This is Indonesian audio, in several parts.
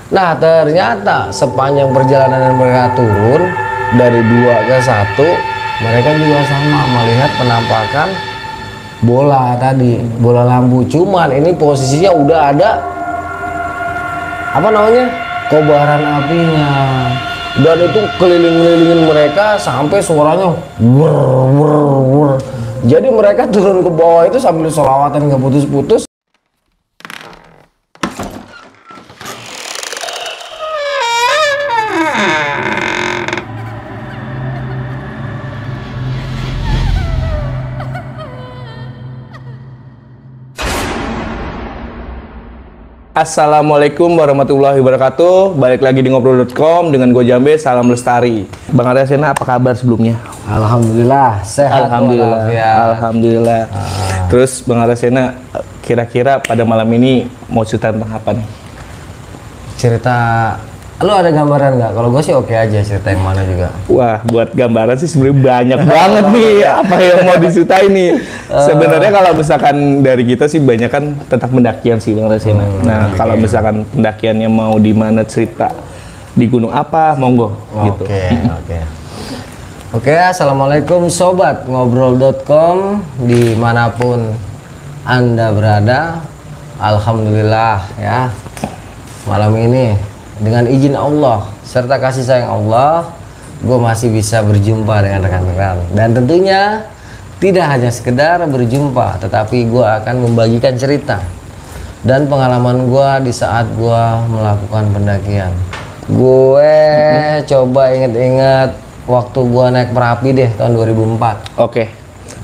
Nah ternyata sepanjang perjalanan mereka turun dari 2 ke 1, mereka juga sama melihat penampakan bola tadi, bola lampu. Cuman ini posisinya udah ada apa namanya, kobaran apinya, dan itu keliling-kelilingin mereka sampai suaranya wur wur wur. Jadi mereka turun ke bawah itu sambil sholawatan nggak putus-putus. Assalamualaikum warahmatullahi wabarakatuh. Balik lagi di ngobrol.com dengan gue Jambe, salam lestari. Bang Arsena, apa kabar sebelumnya? Alhamdulillah sehat. Alhamdulillah. Alhamdulillah. Terus Bang Arsena, kira-kira pada malam ini mau cerita tentang apa nih? Cerita, lu ada gambaran nggak? Kalau gue sih oke aja, cerita yang mana juga. Wah, buat gambaran sih sebenarnya banyak banget nih apa yang mau diceritain nih. Sebenarnya kalau misalkan dari kita sih banyak kan tentang pendakian sih Bang Arsena. Nah, kalau misalkan pendakiannya mau di mana, cerita di gunung apa, monggo gitu. Oke, assalamualaikum sobat ngobrol.com dimanapun Anda berada. Alhamdulillah ya, malam ini dengan izin Allah serta kasih sayang Allah, gue masih bisa berjumpa dengan rekan-rekan. Dan tentunya tidak hanya sekedar berjumpa, tetapi gue akan membagikan cerita dan pengalaman gue di saat gue melakukan pendakian. Gue coba inget-inget waktu gue naik Merapi deh tahun 2004. Oke.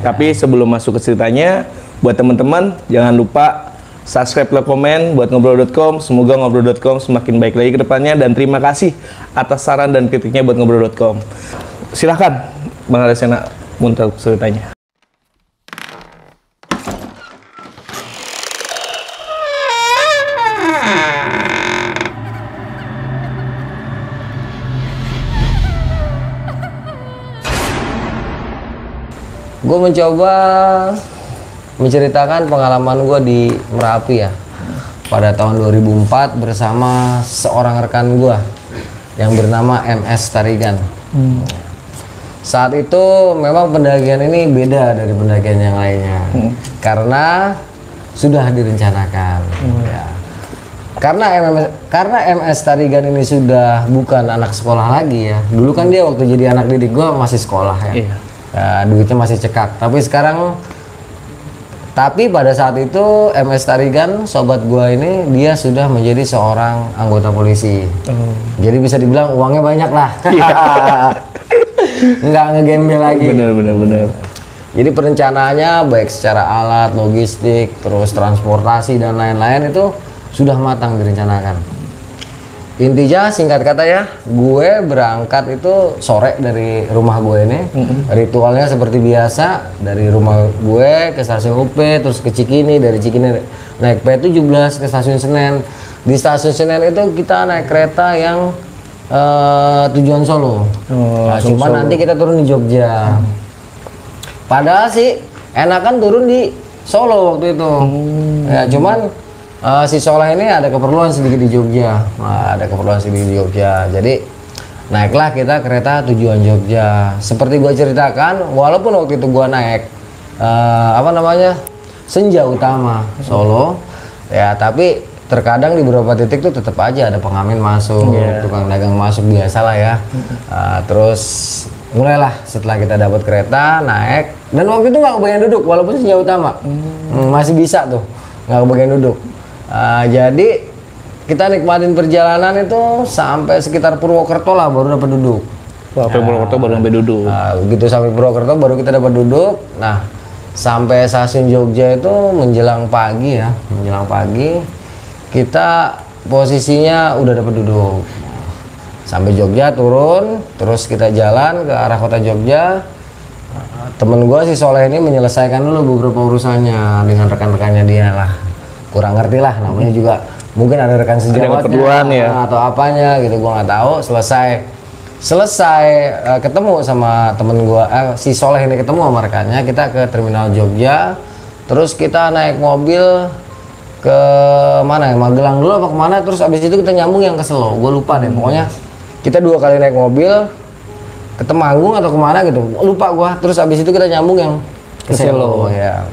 Tapi sebelum masuk ke ceritanya, buat teman-teman jangan lupa subscribe, like, komen buat ngobrol.com. Semoga ngobrol.com semakin baik lagi ke depannya, dan terima kasih atas saran dan kritiknya buat ngobrol.com. Silahkan Bang Arsena untuk ceritanya. Gue mencoba menceritakan pengalaman gue di Merapi ya, pada tahun 2004 bersama seorang rekan gue yang bernama MS Tarigan. Saat itu memang pendakian ini beda dari pendakian yang lainnya, karena sudah direncanakan. Ya. Karena MS Tarigan ini sudah bukan anak sekolah lagi ya. Dulu kan dia waktu jadi anak didik gue masih sekolah ya. Duitnya masih cekak. Tapi pada saat itu MS Tarigan, sobat gua ini, dia sudah menjadi seorang anggota polisi. Jadi bisa dibilang uangnya banyak lah. Nggak ngegembel lagi. Bener. Jadi perencanaannya baik secara alat, logistik, terus transportasi dan lain-lain itu sudah matang direncanakan. Intinya singkat kata ya, gue berangkat itu sore dari rumah gue ini. Ritualnya seperti biasa, dari rumah gue ke stasiun UP, terus ke Cikini, dari Cikini naik P17 ke stasiun Senen. Di stasiun Senen itu kita naik kereta yang tujuan Solo. Cuma nanti kita turun di Jogja. Padahal sih enakan turun di Solo waktu itu. Ya cuman si Soleh ini ada keperluan sedikit di Jogja. Jadi naiklah kita kereta tujuan Jogja. Seperti gue ceritakan, walaupun waktu itu gue naik senja utama Solo ya, tapi terkadang di beberapa titik tuh tetap aja ada pengamen masuk, tukang dagang masuk, biasalah ya. Terus mulailah setelah kita dapat kereta naik, dan waktu itu nggak kebagian duduk walaupun senja utama. Masih bisa tuh nggak kebagian duduk. Jadi kita nikmatin perjalanan itu sampai sekitar Purwokerto lah baru dapat duduk. Sampai Purwokerto baru sampai duduk. Begitu sampai Purwokerto baru kita dapat duduk. Nah, sampai stasiun Jogja itu menjelang pagi ya, kita posisinya udah dapat duduk. Sampai Jogja turun, terus kita jalan ke arah kota Jogja. Temen gue si Soleh ini menyelesaikan dulu beberapa urusannya dengan rekan-rekannya dia lah. Kurang ngerti lah, namanya juga mungkin ada rekan sejawatnya ya, atau apanya gitu, gua nggak tahu. Selesai ketemu sama temen gua, si Soleh ini ketemu sama rekannya, kita ke terminal Jogja, terus kita naik mobil ke mana ya, Magelang dulu apa kemana, terus abis itu kita nyambung yang ke Selo, gue lupa deh. Pokoknya kita 2 kali naik mobil ke Temanggung atau kemana gitu, lupa gue. Terus abis itu kita nyambung yang ke Selo ya.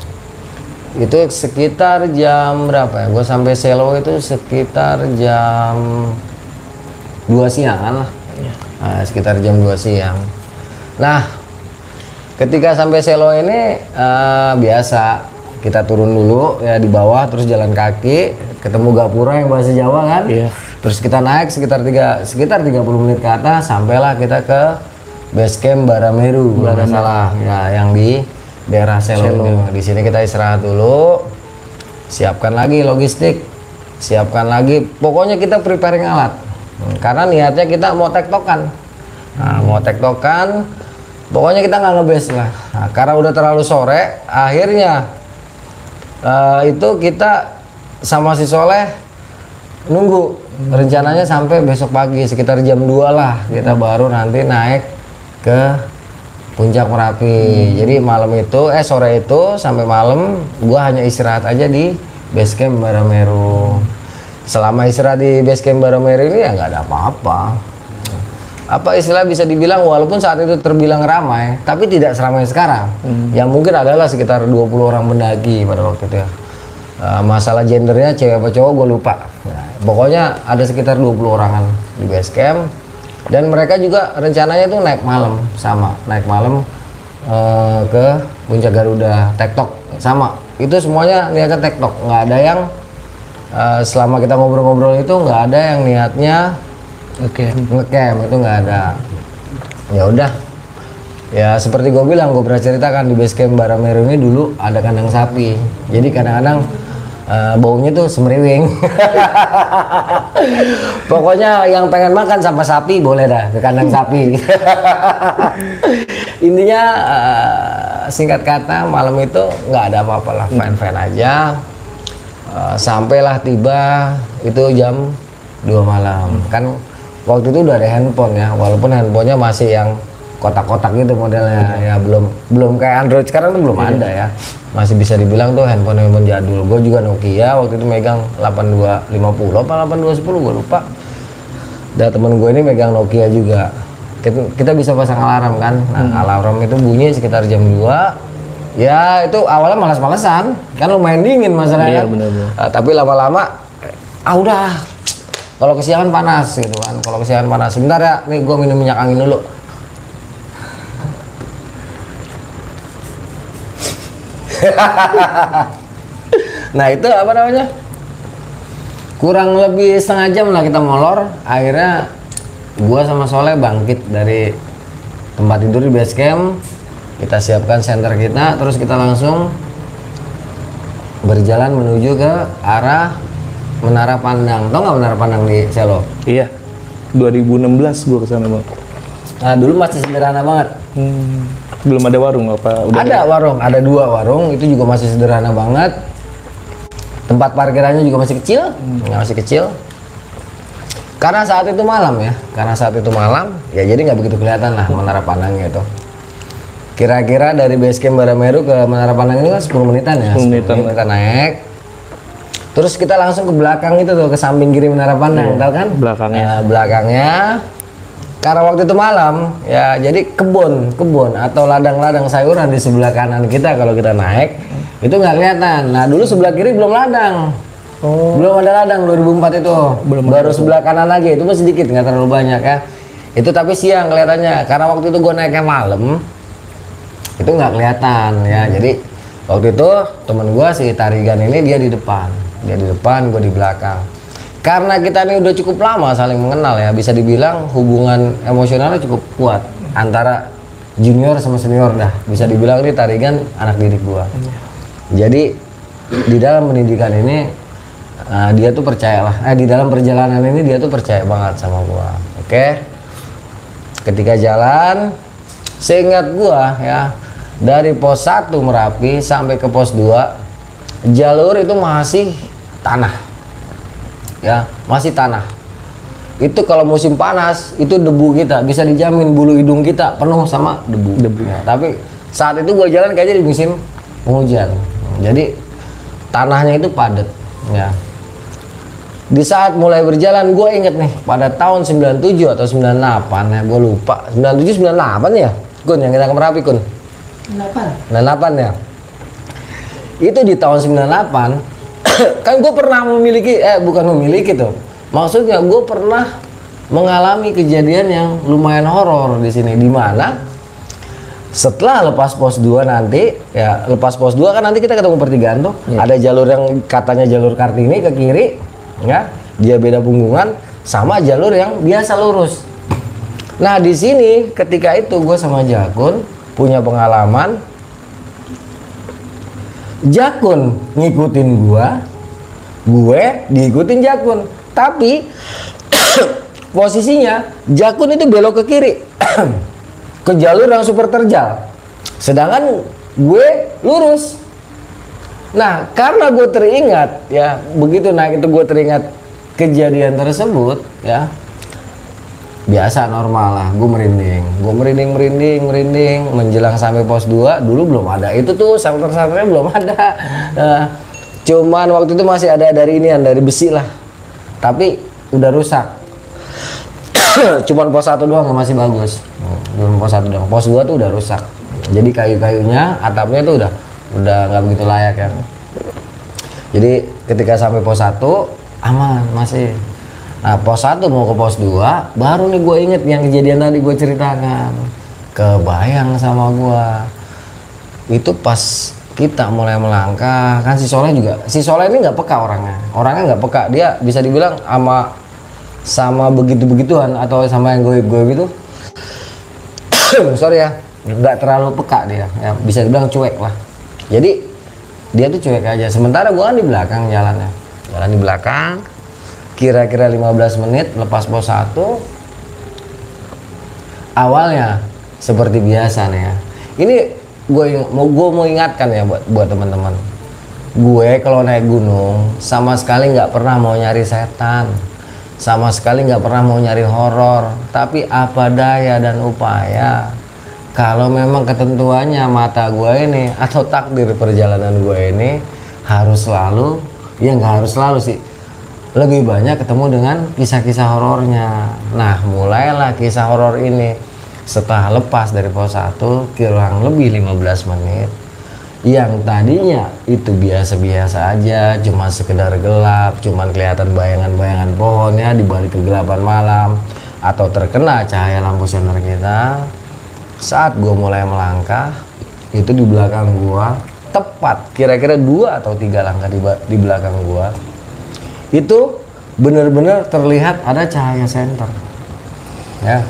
Itu sekitar jam berapa ya, gue sampai Selo itu sekitar jam 2 siangan lah. Nah, sekitar jam 2 siang. Nah, ketika sampai Selo ini biasa kita turun dulu ya di bawah, terus jalan kaki ketemu gapura yang bahasa Jawa kan. Terus kita naik sekitar 30 menit ke atas, sampailah kita ke base camp Barameru kalau nggak salah ya, yang di daerah Selo. Di sini kita istirahat dulu, siapkan lagi logistik, siapkan lagi, pokoknya kita preparing alat. Karena niatnya kita mau tektokan. Nah, mau tektokan, pokoknya kita nggak ngebase lah. Nah, karena udah terlalu sore, akhirnya itu kita sama si Soleh nunggu. Rencananya sampai besok pagi sekitar jam 2 lah kita baru nanti naik ke Puncak Merapi. Jadi malam itu, sore itu sampai malam gua hanya istirahat aja di base camp Barameru. Selama istirahat di base camp Barameru ini ya nggak ada apa-apa. Apa istilah bisa dibilang, walaupun saat itu terbilang ramai, tapi tidak seramai sekarang. Yang mungkin adalah sekitar 20 orang mendaki pada waktu itu ya. Masalah gendernya cewek apa cowok gue lupa. Nah, pokoknya ada sekitar 20 orangan di base camp. Dan mereka juga rencananya tuh naik malam, naik malam ke Puncak Garuda, tektok sama. Itu semuanya niatnya tektok, nggak ada yang selama kita ngobrol-ngobrol itu nggak ada yang niatnya ngecamp, itu nggak ada. Ya udah, ya seperti gue bilang, gue pernah ceritakan di base camp Barameru ini dulu ada kandang sapi. Jadi kadang-kadang baunya tuh semeriwing. Pokoknya yang pengen makan sama sapi boleh dah ke kandang sapi. Intinya singkat kata malam itu nggak ada apa-apa lah, fine-fine aja. Sampailah tiba itu jam 2 malam. Kan waktu itu udah ada handphone ya, walaupun handphonenya masih yang kotak-kotak gitu modelnya ya, belum kayak Android sekarang tuh belum ada ya, masih bisa dibilang tuh handphone jadul. Gue juga Nokia waktu itu megang 8250 apa 8210 gue lupa. Dan temen gue ini megang Nokia juga. Kita bisa pasang alarm kan. Nah, alarm itu bunyi sekitar jam 2. Ya itu awalnya malas-malesan kan, lumayan dingin masalahnya. Tapi lama-lama udah, kalau kesiangan panas gitu kan. Kalau kesiangan panas, sebentar ya, nih gue minum minyak angin dulu. Nah itu apa namanya, kurang lebih setengah jam lah kita molor. Akhirnya gua sama Soleh bangkit dari tempat tidur di base camp, kita siapkan senter kita, terus kita langsung berjalan menuju ke arah Menara Pandang. Tau nggak Menara Pandang di Selo? Iya, 2016 gua kesana bang. Nah dulu masih sederhana banget. Belum ada warung apa? Udah ada warung, ada 2 warung, itu juga masih sederhana banget. Tempat parkirannya juga masih kecil, masih kecil. Karena saat itu malam ya, ya jadi nggak begitu kelihatan lah Menara Pandangnya itu. Kira-kira dari base camp Barameru ke Menara Pandang ini kan 10 menitan ya, 10 menit kita naik. Terus kita langsung ke belakang itu tuh, ke samping kiri Menara Pandang, tahu kan? Belakangnya. Karena waktu itu malam, ya jadi kebun atau ladang-ladang sayuran di sebelah kanan kita kalau kita naik itu nggak kelihatan. Nah dulu sebelah kiri belum ladang, belum ada ladang 2004 itu, baru sebelah kanan lagi, itu masih sedikit, nggak terlalu banyak ya. Itu tapi siang kelihatannya, karena waktu itu gue naiknya malam, itu nggak kelihatan ya. Jadi waktu itu temen gue si Tarigan ini dia di depan, gue di belakang. Karena kita ini udah cukup lama saling mengenal ya, bisa dibilang hubungan emosionalnya cukup kuat antara junior sama senior dah. Bisa dibilang ini Tarigan anak didik gua. Jadi di dalam pendidikan ini dia tuh percaya lah, di dalam perjalanan ini dia tuh percaya banget sama gua. Oke. Ketika jalan, seingat gua ya, dari pos 1 Merapi sampai ke pos 2 jalur itu masih tanah. Ya, masih tanah. Itu kalau musim panas, itu debu kita bisa dijamin bulu hidung kita penuh sama debu. Ya, tapi saat itu gue jalan kayaknya di musim penghujan. Jadi tanahnya itu padat. ya. Di saat mulai berjalan, gue inget nih pada tahun 97 atau 98 ya, gue lupa. 97 98 ya, Kun, yang kita ke Merapi, Kun. 98 ya. Itu di tahun 98 kan gue pernah memiliki, bukan memiliki tuh. Maksudnya gue pernah mengalami kejadian yang lumayan horor di sini, di mana setelah lepas pos 2 nanti, ya lepas pos 2 kan nanti kita ketemu pertigaan tuh. Ada jalur yang katanya jalur Kartini ke kiri, ya, dia beda punggungan sama jalur yang biasa lurus. Nah di sini ketika itu gue sama Jakun punya pengalaman, Jakun ngikutin gue diikutin Jakun, tapi posisinya Jakun itu belok ke kiri ke jalur yang super terjal, sedangkan gue lurus. Nah, karena gue teringat, ya, begitu naik itu gue teringat kejadian tersebut, ya, biasa normal lah, gue merinding, menjelang sampai pos 2, dulu belum ada, itu tuh shelter-shelternya belum ada, cuman waktu itu masih ada dari besi lah, tapi udah rusak, cuman pos 1 doang yang masih bagus, belum pos 1 doang, pos 2 tuh udah rusak, jadi kayu-kayunya, atapnya tuh udah nggak begitu layak ya. Jadi ketika sampai pos 1 aman masih. Nah pos 1 mau ke pos 2 baru nih gue inget yang kejadian tadi gue ceritakan. Kebayang sama gue. Itu pas kita mulai melangkah kan si Soleh ini nggak peka orangnya nggak peka, dia bisa dibilang sama begitu-begituan atau sama yang gue gitu. Sorry ya, nggak terlalu peka dia ya, bisa dibilang cuek lah. Jadi dia tuh cuek aja. Sementara gua kan di belakang jalan di belakang. Kira-kira 15 menit lepas pos 1. Awalnya seperti biasa nih ya. Ini gue mau ingatkan ya buat teman-teman. Gue kalau naik gunung sama sekali nggak pernah mau nyari setan. Sama sekali nggak pernah mau nyari horor. Tapi apa daya dan upaya, kalau memang ketentuannya mata gue ini atau takdir perjalanan gue ini harus selalu, ya nggak harus selalu sih, lebih banyak ketemu dengan kisah-kisah horornya. Nah mulailah kisah horor ini setelah lepas dari pos 1 kurang lebih 15 menit. Yang tadinya itu biasa-biasa aja, cuma sekedar gelap, cuman kelihatan bayangan-bayangan pohonnya di balik kegelapan malam atau terkena cahaya lampu senter kita. Saat gue mulai melangkah, itu di belakang gue, tepat kira-kira 2 atau 3 langkah di belakang gue, itu benar-benar terlihat ada cahaya senter. Ya,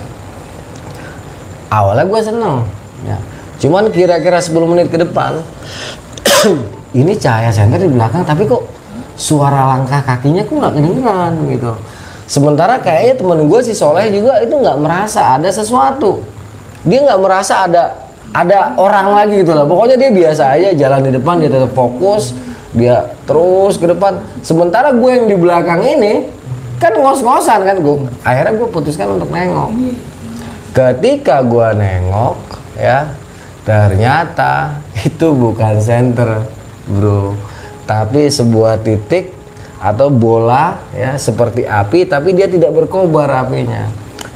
awalnya gue seneng, ya. Cuman kira-kira 10 menit ke depan, ini cahaya senter di belakang, tapi kok suara langkah kakinya kok nggak kedengeran gitu. Sementara kayaknya temen gue si Soleh juga itu nggak merasa ada sesuatu. Dia nggak merasa ada orang lagi gitu lah. Pokoknya dia biasa aja jalan di depan, dia tetap fokus, dia terus ke depan. Sementara gue yang di belakang ini kan ngos-ngosan kan, akhirnya gue putuskan untuk nengok. Ketika gue nengok, ya ternyata itu bukan senter, bro, tapi sebuah titik atau bola ya seperti api, tapi dia tidak berkobar apinya,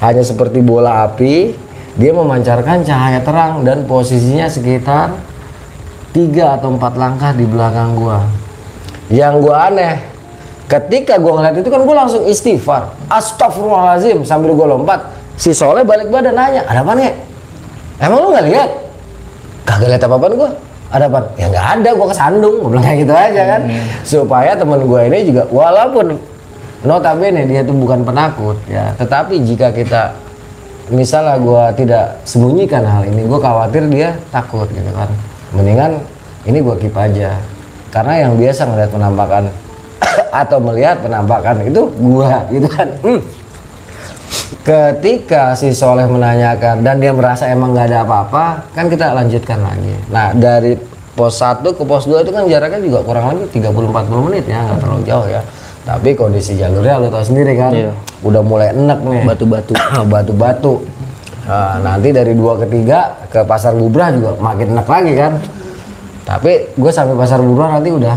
hanya seperti bola api. Dia memancarkan cahaya terang dan posisinya sekitar 3 atau 4 langkah di belakang gua. Yang gua aneh, ketika gua ngeliat itu kan gua langsung istighfar, astagfirullahaladzim, sambil gua lompat. Si Soleh balik badan nanya, ada apa nih? Emang lu nggak lihat? Kagak lihat apa-apaan gua. Ada apa? Ya nggak ada, gua kesandung. Gua bilang kayak gitu aja kan. Supaya temen gua ini juga, walaupun notabene dia tuh bukan penakut ya, tetapi jika kita misalnya gue tidak sembunyikan hal ini, gue khawatir dia takut gitu kan, mendingan ini gue keep aja, karena yang biasa ngeliat penampakan atau melihat penampakan itu gue gitu kan. Ketika si Soleh menanyakan dan dia merasa emang nggak ada apa-apa, kan kita lanjutkan lagi. Nah dari pos 1 ke pos 2 itu kan jaraknya juga kurang lebih 30-40 menit ya, nggak terlalu jauh ya. Tapi kondisi jalurnya lo tau sendiri kan, udah mulai enek nih, batu-batu. Nah, nanti dari 2 ke 3 ke Pasar Bubrah juga makin enek lagi kan. Tapi gue sampai Pasar Bubrah nanti udah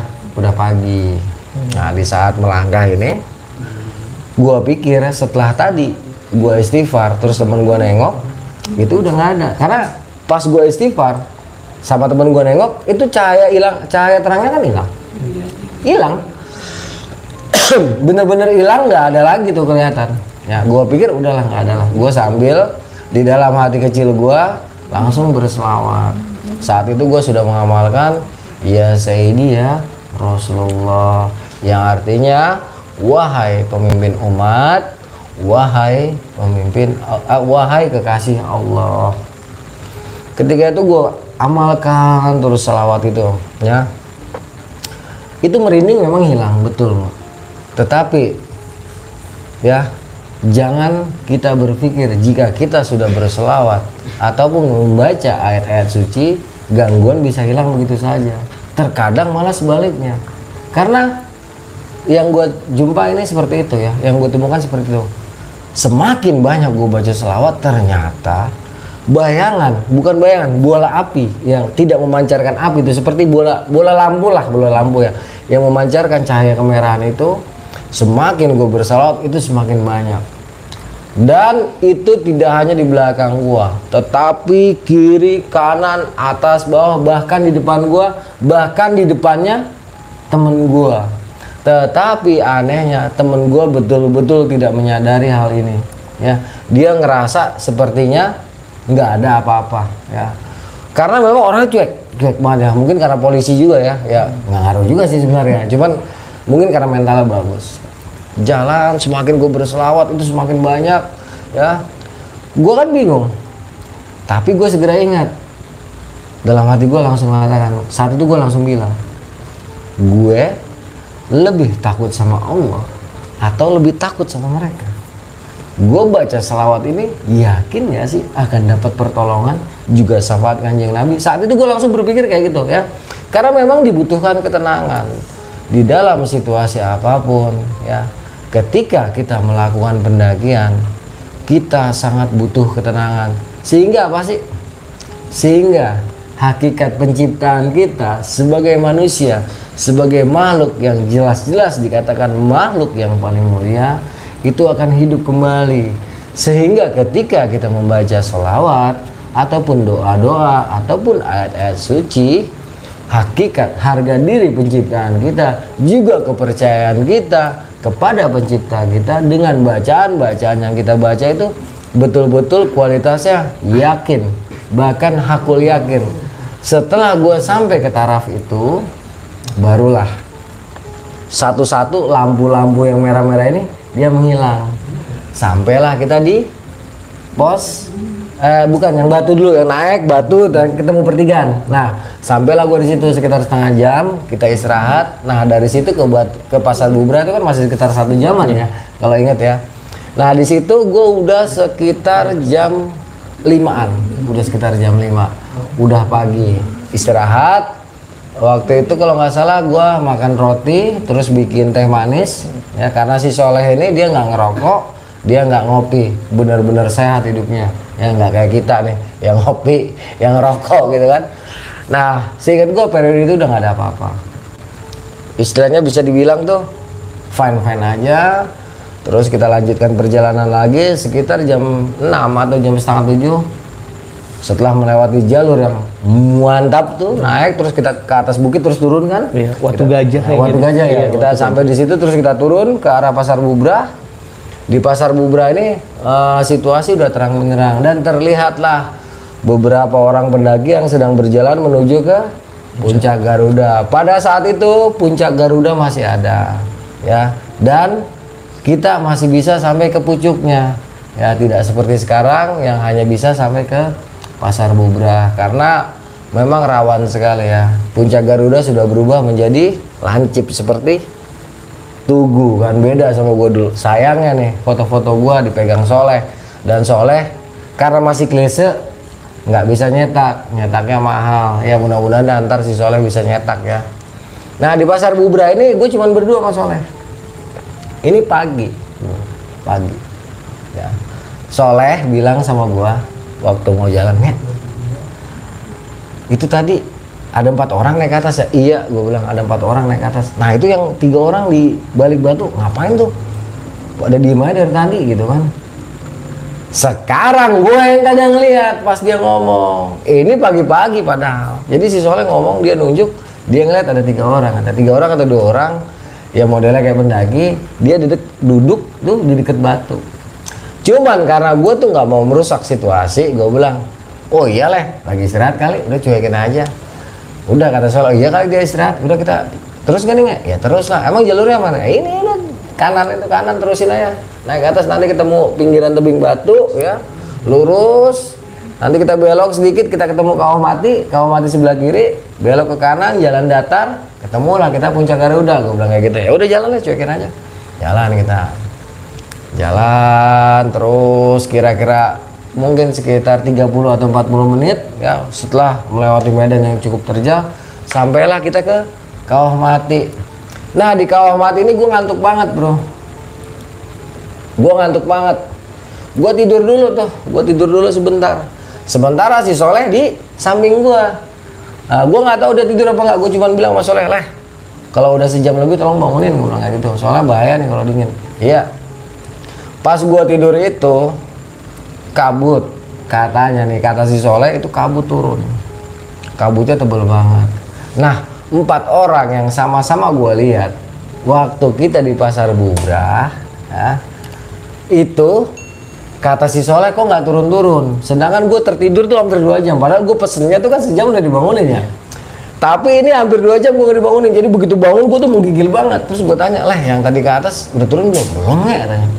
pagi. Nah di saat melangkah ini, gue pikir setelah tadi gue istighfar, terus temen gue nengok, itu udah nggak ada. Karena pas gue istighfar, sama temen gue nengok, itu cahaya hilang, cahaya terangnya kan hilang, bener-bener hilang, nggak ada lagi tuh kelihatan. Ya gue pikir udahlah nggak ada lah. Gue sambil di dalam hati kecil gue langsung berselawat. Saat itu gue sudah mengamalkan ya Sayyidi ya Rasulullah, yang artinya wahai pemimpin umat, wahai pemimpin, wahai kekasih Allah. Ketika itu gue amalkan terus selawat itu, ya. Itu merinding memang hilang, betul. Tetapi, ya, jangan kita berpikir jika kita sudah berselawat ataupun membaca ayat-ayat suci, gangguan bisa hilang begitu saja. Terkadang malah sebaliknya. Karena yang gue jumpa ini seperti itu ya, yang gue temukan seperti itu. Semakin banyak gue baca selawat, ternyata bayangan, bukan bayangan, bola api yang tidak memancarkan api itu seperti bola lampu lah, bola lampu ya, yang memancarkan cahaya kemerahan itu, semakin gue berselawat itu semakin banyak. Dan itu tidak hanya di belakang gua, tetapi kiri, kanan, atas, bawah, bahkan di depan gua, bahkan di depannya temen gua. Tetapi anehnya temen gua betul-betul tidak menyadari hal ini. Ya, dia ngerasa sepertinya nggak ada apa-apa. Ya, karena memang orangnya cuek banget ya. Mungkin karena polisi juga ya, nggak ngaruh juga sih sebenarnya. Cuman mungkin karena mentalnya bagus. Jalan semakin gue berselawat itu semakin banyak ya, gue kan bingung, tapi gue segera ingat dalam hati gue, langsung mengatakan saat itu, gue langsung bilang, gue lebih takut sama Allah atau lebih takut sama mereka. Gue baca selawat ini yakin ya sih akan dapat pertolongan juga syafaat kanjeng Nabi. Saat itu gue langsung berpikir kayak gitu ya, karena memang dibutuhkan ketenangan di dalam situasi apapun ya. Ketika kita melakukan pendakian, kita sangat butuh ketenangan. Sehingga apa sih? Sehingga hakikat penciptaan kita sebagai manusia, sebagai makhluk yang jelas-jelas dikatakan makhluk yang paling mulia, itu akan hidup kembali. Sehingga ketika kita membaca sholawat ataupun doa-doa ataupun ayat-ayat suci, hakikat harga diri penciptaan kita, juga kepercayaan kita kepada pencipta kita dengan bacaan-bacaan yang kita baca itu betul-betul kualitasnya yakin, bahkan hakul yakin. Setelah gue sampai ke taraf itu, barulah satu-satu lampu-lampu yang merah-merah ini dia menghilang. Sampailah kita di pos bukan yang batu dulu, yang naik batu dan ketemu pertigaan. Nah, sampailah gue di situ sekitar setengah jam, kita istirahat. Nah, dari situ ke Pasar Bubra itu kan masih sekitar 1 jaman ya, kalau ingat ya. Nah, di situ gue udah sekitar jam 5-an, udah sekitar jam 5, udah pagi, istirahat. Waktu itu kalau nggak salah gue makan roti, terus bikin teh manis ya, karena si Soleh ini dia nggak ngerokok, dia nggak ngopi, benar-benar sehat hidupnya. Ya nggak kayak kita nih yang ngopi, yang rokok gitu kan. Nah, seingat gue periode itu udah nggak ada apa-apa, istilahnya bisa dibilang tuh fine-fine aja. Terus kita lanjutkan perjalanan lagi sekitar jam 6 atau jam setengah 7, setelah melewati jalur yang mantap tuh, naik terus kita ke atas bukit terus turun kan, Watu Gajah, Watu Gajah ya, kita sampai di situ terus kita turun ke arah Pasar Bubra. Di Pasar Bubra ini situasi udah terang benderang dan terlihatlah beberapa orang pendaki yang sedang berjalan menuju ke Puncak Garuda. Pada saat itu Puncak Garuda masih ada ya, dan kita masih bisa sampai ke pucuknya ya, tidak seperti sekarang yang hanya bisa sampai ke Pasar Bubra, karena memang rawan sekali ya. Puncak Garuda sudah berubah menjadi lancip seperti Tugu kan, beda sama gue dulu. Sayangnya nih foto-foto gue dipegang Soleh, dan Soleh karena masih klise nggak bisa nyetaknya mahal ya. Mudah-mudahan ntar si Soleh bisa nyetak ya. Nah, di Pasar Bubra ini gue cuman berdua sama Soleh. Ini pagi ya. Soleh bilang sama gue waktu mau jalan, "Net, itu tadi ada 4 orang naik ke atas ya? Iya, gue bilang ada 4 orang naik ke atas. Nah itu yang 3 orang di balik batu ngapain tuh? Pada diem aja dari tadi gitu kan. Sekarang gue yang kagak ngeliat pas dia ngomong. Ini pagi-pagi padahal. Jadi si Soleh ngomong, dia nunjuk, dia ngeliat ada 3 orang, ada 3 orang atau 2 orang. Ya modelnya kayak pendaki, dia duduk tuh di deket batu. Cuman karena gue tuh nggak mau merusak situasi, gue bilang, oh iya Leh, lagi istirahat kali, udah cuekin aja. Udah kata Soleh, iya kali dia istirahat, udah kita terus kan nih, ya terus lah. Emang jalurnya mana? Ini udah kanan, itu kanan, terusin aja. Naik ke atas, nanti ketemu pinggiran tebing batu ya, lurus. Nanti kita belok sedikit, kita ketemu kawah mati sebelah kiri, belok ke kanan, jalan datar, ketemulah kita puncak Garuda. Gue bilang kayak gitu. Ya udah jalan lah, cuekin aja. Jalan kita. Jalan terus kira-kira mungkin sekitar 30 atau 40 menit ya, setelah melewati medan yang cukup terjal, sampailah kita ke kawah mati. Nah di kawah mati ini gue ngantuk banget bro, gue ngantuk banget. Gue tidur dulu sebentar. Sementara si Soleh di samping gue. Nah, gue nggak tahu dia tidur apa nggak. Gue cuma bilang sama Soleh, Leh, kalau udah sejam lebih tolong bangunin. Gue bilang kayak gitu, soalnya bahaya nih kalau dingin. Iya. Pas gue tidur itu kabut, katanya nih, kata si Soleh itu kabut turun. Kabutnya tebel banget. Nah 4 orang yang sama-sama gue lihat waktu kita di Pasar Bubrah ya, itu kata si Soleh kok nggak turun-turun, sedangkan gue tertidur tuh hampir 2 jam, padahal gue pesennya tuh kan sejam udah dibangunin ya. Tapi ini hampir 2 jam gue gak dibangunin, jadi begitu bangun gue tuh menggigil banget. Terus gue tanya, Leh yang tadi ke atas udah turun belum? Belum ya katanya.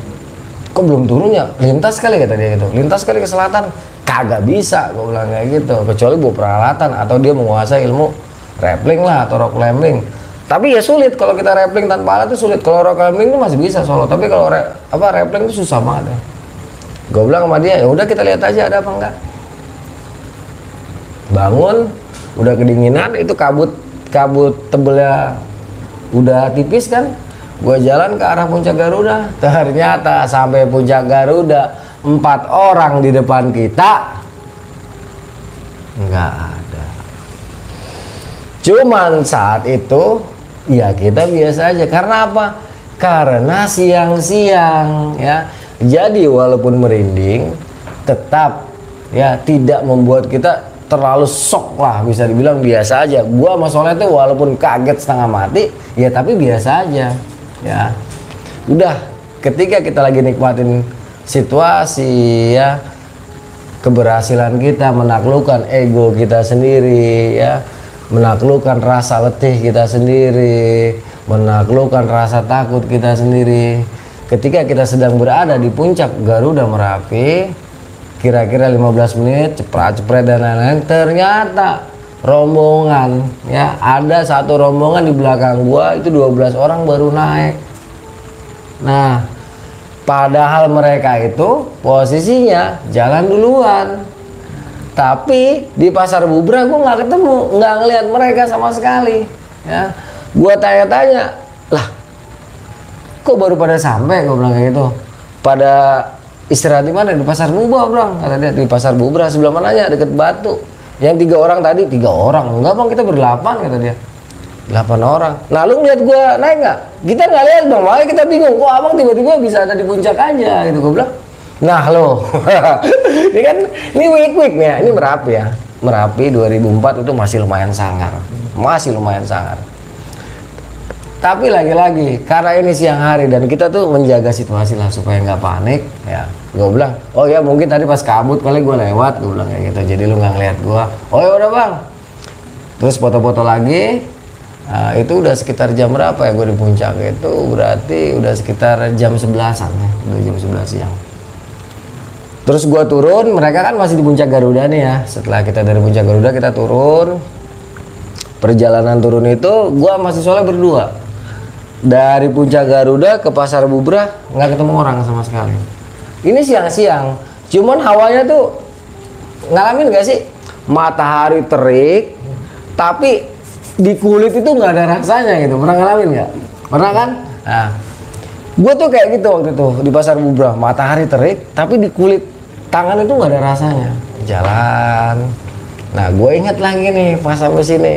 Kok belum turun ya? Lintas kali kata dia gitu, lintas kali ke selatan. Kagak bisa, gue bilang kayak gitu, kecuali bawa peralatan atau dia menguasai ilmu rappelling lah atau rock climbing. Tapi ya sulit kalau kita rappelling tanpa alat tuh sulit. Kalau rock climbing itu masih bisa solo, tapi kalau rappelling itu susah banget ya. Gue bilang sama dia, ya udah kita lihat aja ada apa enggak. Bangun, udah kedinginan, itu kabut tebelnya udah tipis kan. Gue jalan ke arah puncak Garuda. Ternyata sampai puncak Garuda 4 orang di depan kita nggak ada. Cuman saat itu ya kita biasa aja. Karena apa? Karena siang-siang ya. Jadi walaupun merinding, tetap ya tidak membuat kita terlalu shock lah, bisa dibilang biasa aja. Gua sama Soleh tuh walaupun kaget setengah mati, ya tapi biasa aja. Ya, udah ketika kita lagi nikmatin situasi ya, keberhasilan kita menaklukkan ego kita sendiri ya, menaklukkan rasa letih kita sendiri, menaklukkan rasa takut kita sendiri. Ketika kita sedang berada di puncak Garuda Merapi, kira-kira 15 menit, cepret-cepret dan lain-lain, ternyata rombongan, ya ada satu rombongan di belakang gua, itu 12 orang baru naik. Nah, padahal mereka itu posisinya jalan duluan. Tapi di Pasar Bubrah gua nggak ketemu, nggak ngelihat mereka sama sekali. Ya, gua tanya-tanya, lah kok baru pada sampai, gue bilang kayak gitu. Pada istirahat di mana? Di Pasar Bubrah, bang. Kata dia di Pasar Bubrah sebelah mananya, deket batu. Yang 3 orang tadi, 3 orang. Enggak bang, kita ber-8 kata dia. 8 orang. Nah lu ngeliat gue naik nggak? Kita nggak lihat bang, makanya kita bingung. Kok abang tiba-tiba bisa ada di puncak aja gitu, gue bilang. Nah lo, ini kan ini week-weeknya, ini Merapi ya. Merapi 2004 itu masih lumayan sangar, Tapi lagi-lagi karena ini siang hari dan kita tuh menjaga situasi lah supaya nggak panik ya. Gue bilang, oh ya mungkin tadi pas kabut kali gue lewat, gue bilang kayak gitu. Jadi lu nggak ngeliat gue. Oh ya udah bang. Terus foto-foto lagi. Nah, itu udah sekitar jam berapa ya gue di puncak itu? Berarti udah sekitar jam 11-an ya, udah jam 11 siang. Terus gue turun, mereka kan masih di puncak Garuda nih ya. Setelah kita dari puncak Garuda kita turun. Perjalanan turun itu gue masih Soleh berdua. Dari puncak Garuda ke Pasar Bubrah nggak ketemu orang sama sekali. Ini siang-siang, cuman hawanya tuh ngalamin gak sih matahari terik, tapi di kulit itu nggak ada rasanya gitu. Pernah ngalamin nggak? Pernah kan? Nah, gue tuh kayak gitu waktu itu di Pasar Bubrah, matahari terik, tapi di kulit tangan itu nggak ada rasanya. Jalan, Nah, gue inget lagi nih pas sampai sini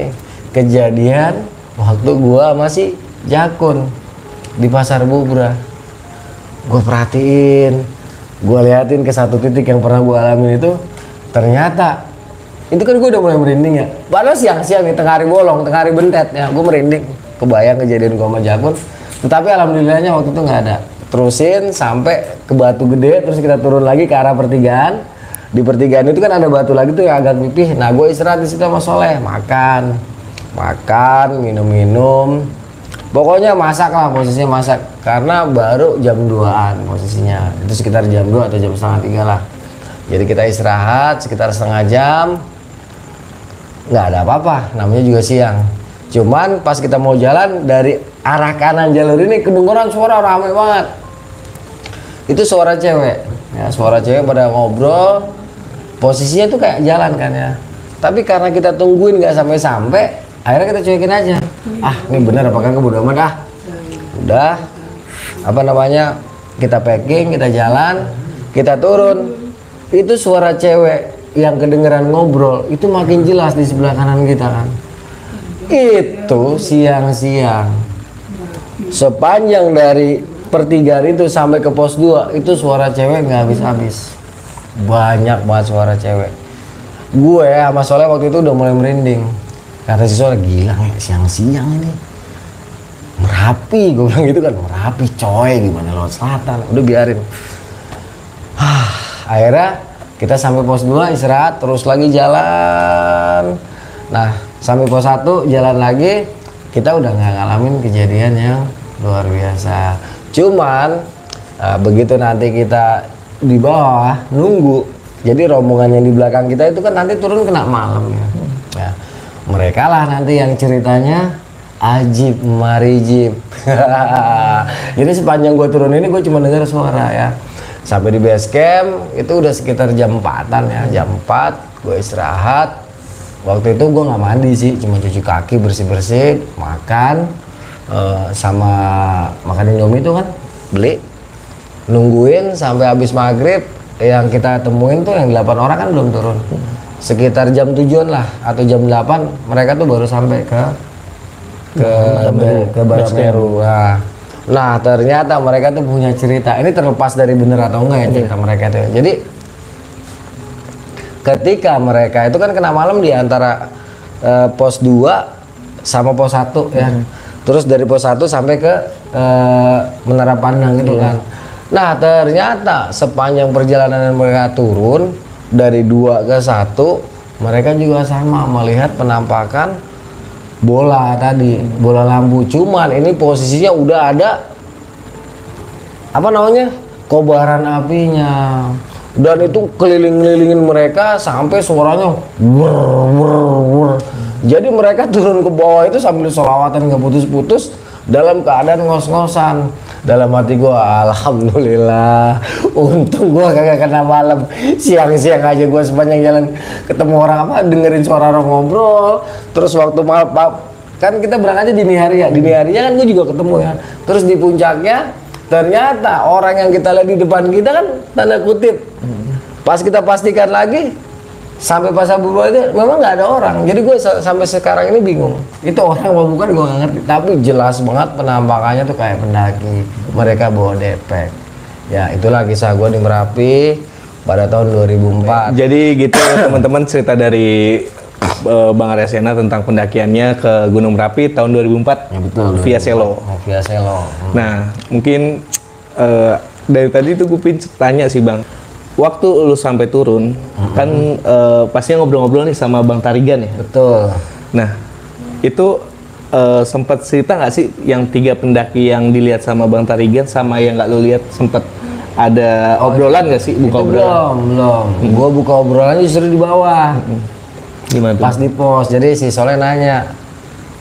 kejadian waktu gue masih jakun di Pasar Bubra. Gue perhatiin, gue liatin ke satu titik yang pernah gue alamin itu, ternyata itu kan gue udah mulai merinding ya. Padahal siang-siang nih, tengah hari bolong, tengah hari bentet ya, gue merinding. Kebayang kejadian gue sama jakun. Tetapi alhamdulillahnya waktu itu nggak ada. Terusin sampai ke Batu Gede, terus kita turun lagi ke arah pertigaan. Di pertigaan itu kan ada batu lagi tuh yang agak pipih. Nah, gue istirahat di situ sama Soleh, makan, minum-minum. Pokoknya masak lah, posisinya masak. Karena baru jam 2-an posisinya. Itu sekitar jam 2 atau jam setengah 3 lah. Jadi kita istirahat sekitar setengah jam. Nggak ada apa-apa, namanya juga siang. Cuman pas kita mau jalan dari arah kanan jalur ini kedengeran suara rame banget. Itu suara cewek. Ya, suara cewek pada ngobrol. Posisinya tuh kayak jalan kan ya. Tapi karena kita tungguin nggak sampai-sampai, akhirnya kita cuekin aja. Ah, ini bener apa kagak, bodo amat ah. Udah, apa namanya, kita packing, kita jalan, kita turun. Itu suara cewek yang kedengeran ngobrol itu makin jelas di sebelah kanan kita kan. Itu siang-siang. Sepanjang dari pertigaan itu sampai ke pos 2 itu suara cewek nggak habis-habis. Banyak banget suara cewek. Gue sama Soleh waktu itu udah mulai merinding. Karena si Soleh, gila nih siang-siang ini Merapi, gue bilang gitu kan. Merapi coy, gimana lewat selatan. Udah biarin. Akhirnya kita sampai pos 2 istirahat, terus lagi jalan. Nah, sampai pos 1 jalan lagi, kita udah nggak ngalamin kejadian yang luar biasa. Cuman begitu nanti kita di bawah nunggu, jadi rombongan yang di belakang kita itu kan nanti turun kena malam ya. Ya, mereka lah nanti yang ceritanya ajib marijib. Jadi sepanjang gue turun ini gue cuma dengar suara ya. Sampai di base camp itu udah sekitar jam 4-an ya, jam 4 gue istirahat. Waktu itu gue nggak mandi sih, cuma cuci kaki, bersih-bersih, makan sama makan Indomie itu kan beli, nungguin sampai habis maghrib. Yang kita temuin tuh yang 8 orang kan belum turun. Sekitar jam 7-an lah atau jam 8 mereka tuh baru sampai ke Barameru. Nah, ternyata mereka tuh punya cerita. Ini terlepas dari bener atau enggak ya cerita mereka itu. Jadi ketika mereka itu kan kena malam di antara pos 2 sama pos 1 ya. Terus dari pos 1 sampai ke Menara Pandang gitu kan. Nah, ternyata sepanjang perjalanan mereka turun dari 2 ke 1, mereka juga sama melihat penampakan bola tadi, bola lampu. Cuman ini posisinya udah ada apa namanya, kobaran apinya, dan itu keliling-kelilingin mereka sampai suaranya wur wur wur. Jadi mereka turun ke bawah itu sambil sholawatan nggak putus-putus dalam keadaan ngos-ngosan. Dalam hati gua, alhamdulillah, untung gua kagak kena malam. Siang-siang aja gua sepanjang jalan ketemu orang apa, dengerin suara orang ngobrol. Terus waktu malam kan kita berangkatnya dini hari ya, dini harinya kan gua juga ketemu ya. Terus di puncaknya ternyata orang yang kita lihat di depan kita kan tanda kutip. Pas kita pastikan lagi sampai Pasar Bubra itu memang nggak ada orang. Jadi gue sampai sekarang ini bingung. Itu orang mau bukan gue nggak ngerti. Tapi jelas banget penampakannya tuh kayak pendaki. Mereka bawa depek. Ya itulah kisah gue di Merapi pada tahun 2004. Jadi gitu teman-teman cerita dari Bang Arya Sena tentang pendakiannya ke Gunung Merapi tahun 2004. Ya betul. Via Selo. Via Selo. Nah mungkin dari tadi tuh gue pengen tanya sih Bang. Waktu lu sampai turun, kan pastinya ngobrol-ngobrol nih sama Bang Tarigan ya? Betul. Nah, itu sempat cerita nggak sih yang 3 pendaki yang dilihat sama Bang Tarigan sama yang nggak lu lihat, sempat ada obrolan nggak sih? Buka obrolan? Belum. Gua buka obrolan justru di bawah. Gimana tuh? Pas di pos, jadi si Soleh nanya,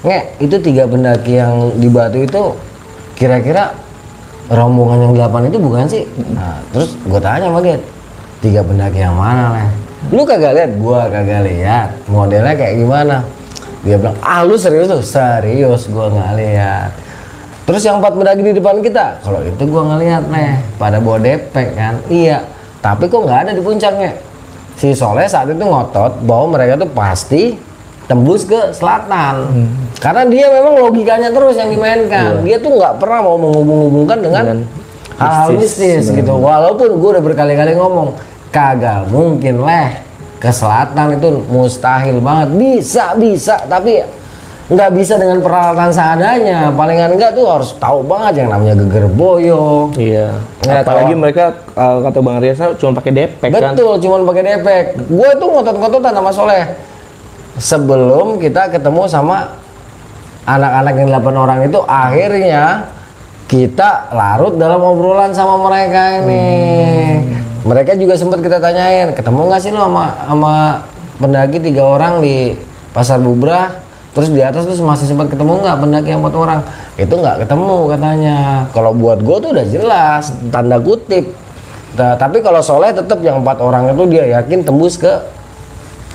"Nge, itu 3 pendaki yang di Batu itu kira-kira rombongan yang 8 itu bukan sih?" Nah, terus gua tanya sama dia, 3 pendaki yang mana lah? Lu kagak lihat? Gua kagak lihat. Modelnya kayak gimana? Dia bilang, "Ah, lu serius tuh?" "Serius, gua nggak lihat." Terus yang 4 pendaki di depan kita, kalau itu gua nggak lihat nih, pada bawa depek kan? Iya, tapi kok nggak ada di puncaknya? si Soleh saat itu ngotot bahwa mereka tuh pasti tembus ke selatan. Karena dia memang logikanya terus yang dimainkan. Dia tuh nggak pernah mau menghubung-hubungkan dengan hal-hal mistis gitu. Walaupun gue udah berkali-kali ngomong, kagak mungkin leh ke selatan, itu mustahil banget. Bisa, tapi nggak bisa dengan peralatan seadanya. Palingan enggak tuh harus tahu banget yang namanya geger boyo. Iya. Apalagi mereka kata Bang Riasa cuma pakai depek kan. Betul, cuma pakai depek. Gue tuh ngotot-ngototan sama Soleh. Sebelum kita ketemu sama anak-anak yang 8 orang itu, akhirnya kita larut dalam obrolan sama mereka ini. Mereka juga sempat kita tanyain, ketemu nggak sih lo sama pendaki 3 orang di Pasar Bubrah? Terus di atas tuh masih sempat ketemu nggak pendaki yang 4 orang? Itu nggak ketemu katanya. Kalau buat gue tuh udah jelas, tanda kutip. Nah, tapi kalau Soleh tetap yang 4 orang itu dia yakin tembus ke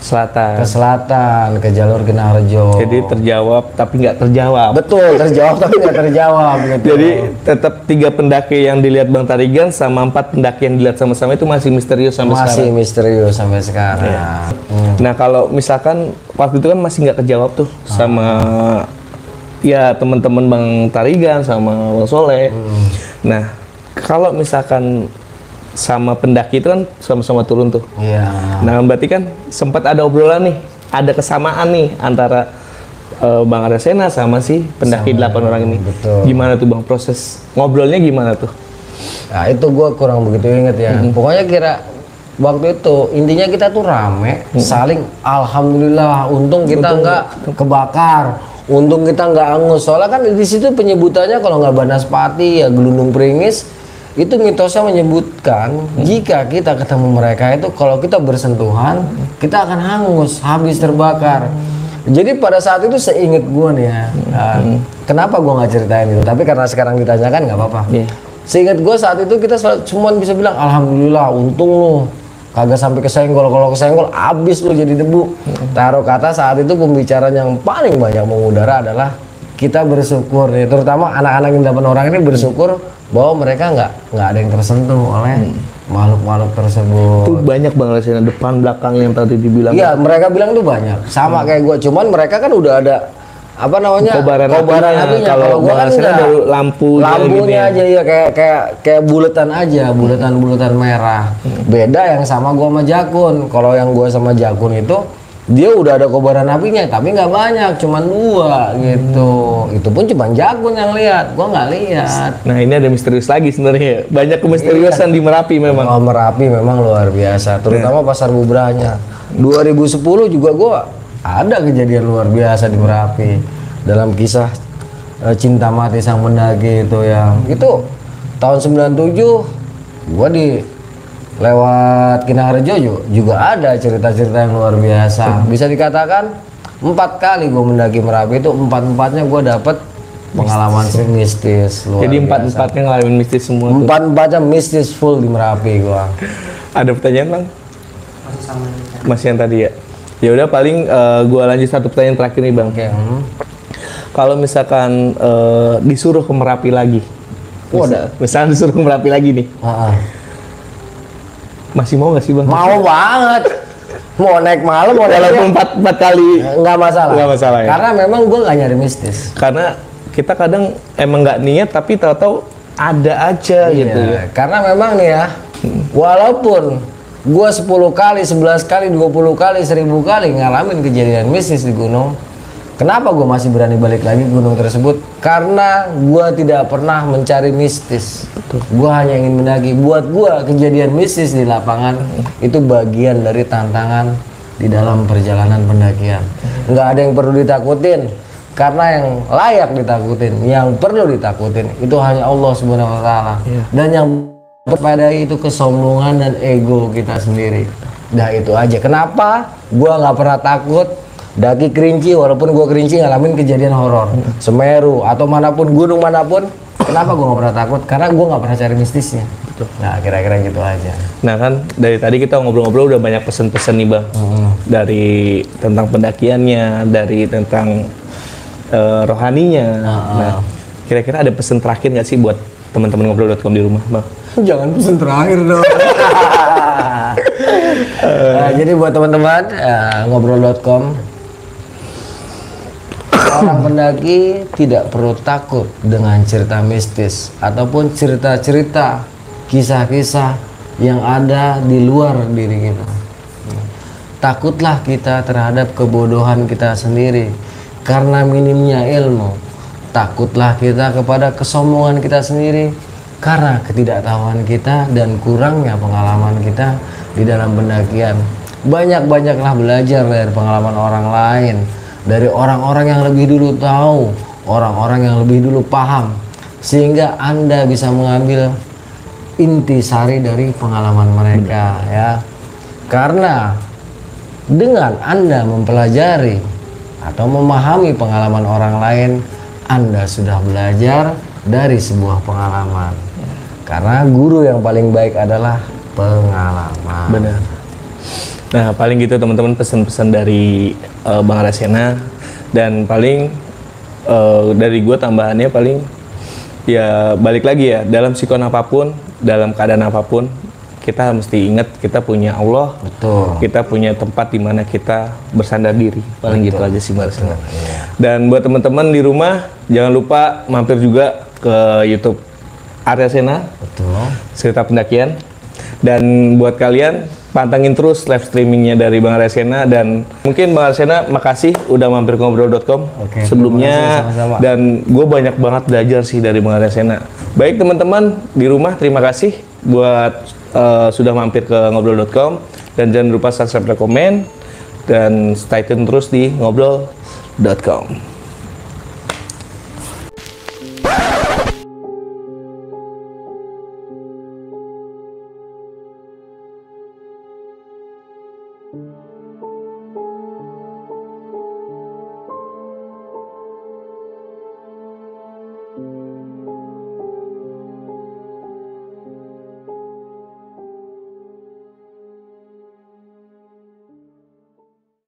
selatan, ke jalur Genahrejo. Jadi terjawab tapi nggak terjawab. Betul, terjawab tapi nggak terjawab gitu. Jadi tetap 3 pendaki yang dilihat Bang Tarigan sama 4 pendaki yang dilihat sama-sama itu masih misterius sampai sekarang. Masih misterius sampai sekarang. Ya. Nah kalau misalkan waktu itu kan masih nggak kejawab tuh sama ya teman-teman Bang Tarigan sama Bang Soleh. Nah kalau misalkan sama pendaki itu kan sama-sama turun tuh. Iya. Nah berarti kan sempat ada obrolan nih, ada kesamaan nih antara Bang Arsena sama si pendaki 8 orang ini. Betul. Gimana tuh Bang proses ngobrolnya gimana tuh? Nah itu gue kurang begitu inget ya. Pokoknya kira waktu itu intinya kita tuh rame, saling alhamdulillah. Untung kita nggak kebakar, untung kita nggak angus. Soalnya kan di situ penyebutannya kalau nggak Banaspati ya Gelundung Pringis. Itu mitosnya menyebutkan jika kita ketemu mereka itu kalau kita bersentuhan kita akan hangus, habis terbakar. Jadi pada saat itu seinget gue nih ya, kenapa gue nggak ceritain itu? Tapi karena sekarang ditanyakan nggak apa-apa. Seinget gue saat itu kita cuma bisa bilang alhamdulillah, untung lu kagak sampai kesenggol. Kalau kesenggol habis lu jadi debu. Taruh kata saat itu pembicaraan yang paling banyak mengudara adalah kita bersyukur nih, terutama anak-anak yang 8 orang ini bersyukur bahwa mereka nggak ada yang tersentuh oleh makhluk-makhluk tersebut. Itu banyak banget sih depan belakang yang tadi dibilang. Iya, mereka bilang tuh banyak. Sama kayak gue, cuman mereka kan udah ada apa namanya kobaran apinya. Kalau gue kan enggak, lampunya aja ya kayak buletan aja, buletan merah. Beda yang sama gue sama Jakun. Kalau yang gue sama Jakun itu dia udah ada kobaran apinya, tapi nggak banyak, cuman 2 gitu. Itu pun cuma Jakun yang lihat, gua nggak lihat. Nah ini ada misterius lagi sebenarnya. Banyak kemisteriusan di Merapi memang. Oh, Merapi memang luar biasa, terutama Pasar Bubrahnya. 2010 juga gua ada kejadian luar biasa di Merapi dalam kisah cinta mati sang pendaki itu yang itu tahun 97 gua di lewat Genahrejo juga ada cerita-cerita yang luar biasa. Bisa dikatakan 4 kali gue mendaki Merapi itu 4-4-nya gue dapet pengalaman mistis. Jadi 4-4-nya ngalamin mistis semua. 4-4-nya mistis full di Merapi gue. Ada pertanyaan Bang? Masih yang tadi ya. Ya udah paling gue lanjut satu pertanyaan terakhir nih Bang. Kalau misalkan disuruh ke Merapi lagi, misalnya disuruh ke Merapi lagi nih. Masih mau nggak sih Bang? Mau banget. Mau naik malam, mau walaupun 4 kali nggak masalah. Nggak masalah ya. Karena memang gue nggak nyari mistis. Karena kita kadang emang nggak niat tapi tahu-tahu ada aja gitu ya. Karena memang nih ya, walaupun gue 10 kali, 11 kali, 20 kali, 1000 kali ngalamin kejadian mistis di gunung. Kenapa gue masih berani balik lagi ke gunung tersebut? Karena gue tidak pernah mencari mistis. Gue hanya ingin mendaki. Buat gue kejadian mistis di lapangan itu bagian dari tantangan di dalam perjalanan pendakian. Nggak ada yang perlu ditakutin. Karena yang layak ditakutin, yang perlu ditakutin itu hanya Allah Subhanahu Wa Taala. Dan yang pada itu kesombongan dan ego kita sendiri. Nah itu aja. Kenapa? Gue nggak pernah takut daki Kerinci, walaupun gue Kerinci ngalamin kejadian horor. Semeru atau manapun, gunung manapun, kenapa gue nggak pernah takut? Karena gue nggak pernah cari mistisnya. Nah kira-kira gitu aja. Nah kan dari tadi kita ngobrol-ngobrol udah banyak pesan-pesan nih Bang. Dari tentang pendakiannya, dari tentang rohaninya. Nah kira-kira ada pesan terakhir nggak sih buat teman-teman ngobrol.com di rumah Bang? Jangan pesan terakhir dong. Jadi buat teman-teman ngobrol.com, orang pendaki tidak perlu takut dengan cerita mistis ataupun cerita-cerita, kisah-kisah yang ada di luar diri kita. Takutlah kita terhadap kebodohan kita sendiri karena minimnya ilmu. Takutlah kita kepada kesombongan kita sendiri karena ketidaktahuan kita dan kurangnya pengalaman kita di dalam pendakian. Banyak-banyaklah belajar dari pengalaman orang lain, dari orang-orang yang lebih dulu tahu, orang-orang yang lebih dulu paham, sehingga Anda bisa mengambil intisari dari pengalaman mereka, ya. Karena dengan Anda mempelajari atau memahami pengalaman orang lain, Anda sudah belajar dari sebuah pengalaman. Karena guru yang paling baik adalah pengalaman. Benar. Nah, paling gitu teman-teman, pesan-pesan dari Bang Rasena. Dan paling dari gue tambahannya paling ya balik lagi ya, dalam sikon apapun, dalam keadaan apapun, kita mesti ingat kita punya Allah. Betul. Kita punya tempat di mana kita bersandar diri. Paling gitu aja sih Bang Rasena. Iya. Dan buat teman-teman di rumah, jangan lupa mampir juga ke YouTube Rasena, Betul. cerita pendakian. Dan buat kalian, pantengin terus live streamingnya dari Bang Rasena. Dan mungkin Bang Rasena, makasih udah mampir ke ngobrol.com Oke, sebelumnya. terima kasih, sama-sama. Dan gue banyak banget belajar sih dari Bang Rasena. Baik teman-teman di rumah, terima kasih buat sudah mampir ke ngobrol.com. Dan jangan lupa subscribe dan komen. Dan stay tune terus di ngobrol.com. Thank you.